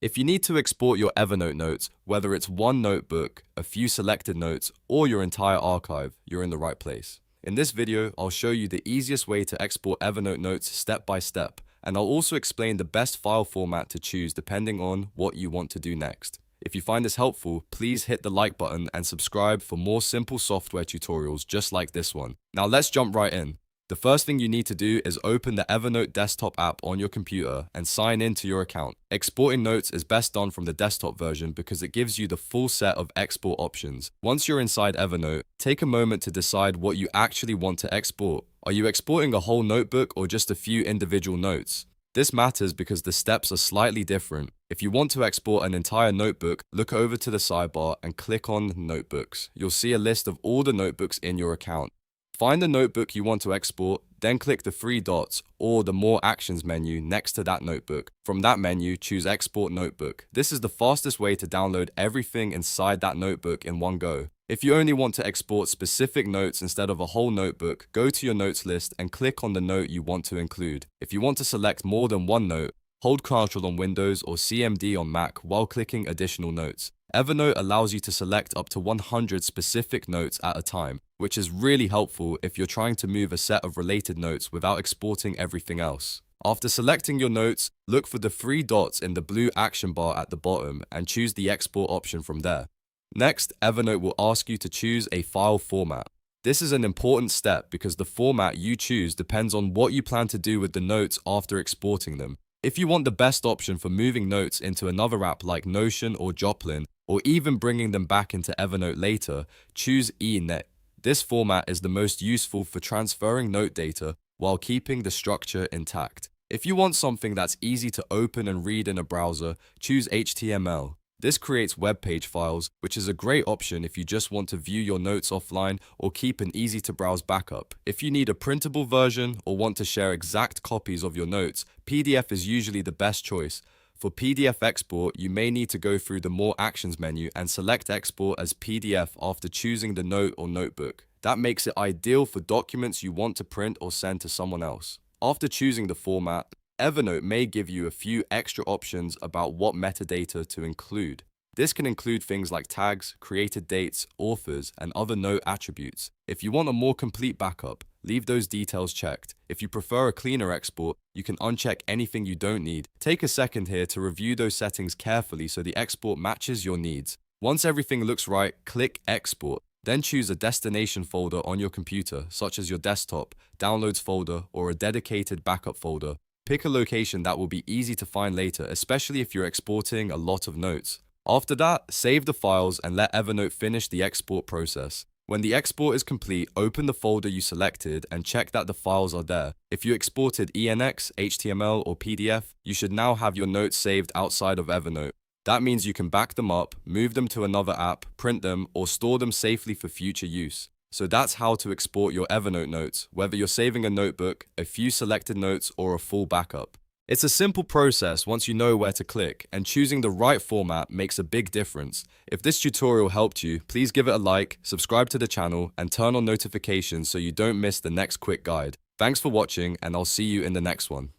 If you need to export your Evernote notes, whether it's one notebook, a few selected notes, or your entire archive, you're in the right place. In this video, I'll show you the easiest way to export Evernote notes step by step, and I'll also explain the best file format to choose depending on what you want to do next. If you find this helpful, please hit the like button and subscribe for more simple software tutorials just like this one. Now let's jump right in. The first thing you need to do is open the Evernote desktop app on your computer and sign in to your account. Exporting notes is best done from the desktop version because it gives you the full set of export options. Once you're inside Evernote, take a moment to decide what you actually want to export. Are you exporting a whole notebook or just a few individual notes? This matters because the steps are slightly different. If you want to export an entire notebook, look over to the sidebar and click on Notebooks. You'll see a list of all the notebooks in your account. Find the notebook you want to export, then click the three dots or the More Actions menu next to that notebook. From that menu, choose Export Notebook. This is the fastest way to download everything inside that notebook in one go. If you only want to export specific notes instead of a whole notebook, go to your notes list and click on the note you want to include. If you want to select more than one note, hold Ctrl on Windows or CMD on Mac while clicking Additional Notes. Evernote allows you to select up to 100 specific notes at a time, which is really helpful if you're trying to move a set of related notes without exporting everything else. After selecting your notes, look for the three dots in the blue action bar at the bottom and choose the export option from there. Next, Evernote will ask you to choose a file format. This is an important step because the format you choose depends on what you plan to do with the notes after exporting them. If you want the best option for moving notes into another app like Notion or Joplin, or even bringing them back into Evernote later, choose ENEX. This format is the most useful for transferring note data while keeping the structure intact. If you want something that's easy to open and read in a browser, choose HTML. This creates web page files, which is a great option if you just want to view your notes offline or keep an easy-to-browse backup. If you need a printable version or want to share exact copies of your notes, PDF is usually the best choice. For PDF export, you may need to go through the More Actions menu and select Export as PDF after choosing the note or notebook. That makes it ideal for documents you want to print or send to someone else. After choosing the format, Evernote may give you a few extra options about what metadata to include. This can include things like tags, created dates, authors, and other note attributes. If you want a more complete backup, leave those details checked. If you prefer a cleaner export, you can uncheck anything you don't need. Take a second here to review those settings carefully so the export matches your needs. Once everything looks right, click Export. Then choose a destination folder on your computer, such as your desktop, downloads folder, or a dedicated backup folder. Pick a location that will be easy to find later, especially if you're exporting a lot of notes. After that, save the files and let Evernote finish the export process. When the export is complete, open the folder you selected and check that the files are there. If you exported ENEX, HTML, or PDF, you should now have your notes saved outside of Evernote. That means you can back them up, move them to another app, print them, or store them safely for future use. So that's how to export your Evernote notes, whether you're saving a notebook, a few selected notes, or a full backup. It's a simple process once you know where to click, and choosing the right format makes a big difference. If this tutorial helped you, please give it a like, subscribe to the channel, and turn on notifications so you don't miss the next quick guide. Thanks for watching, and I'll see you in the next one.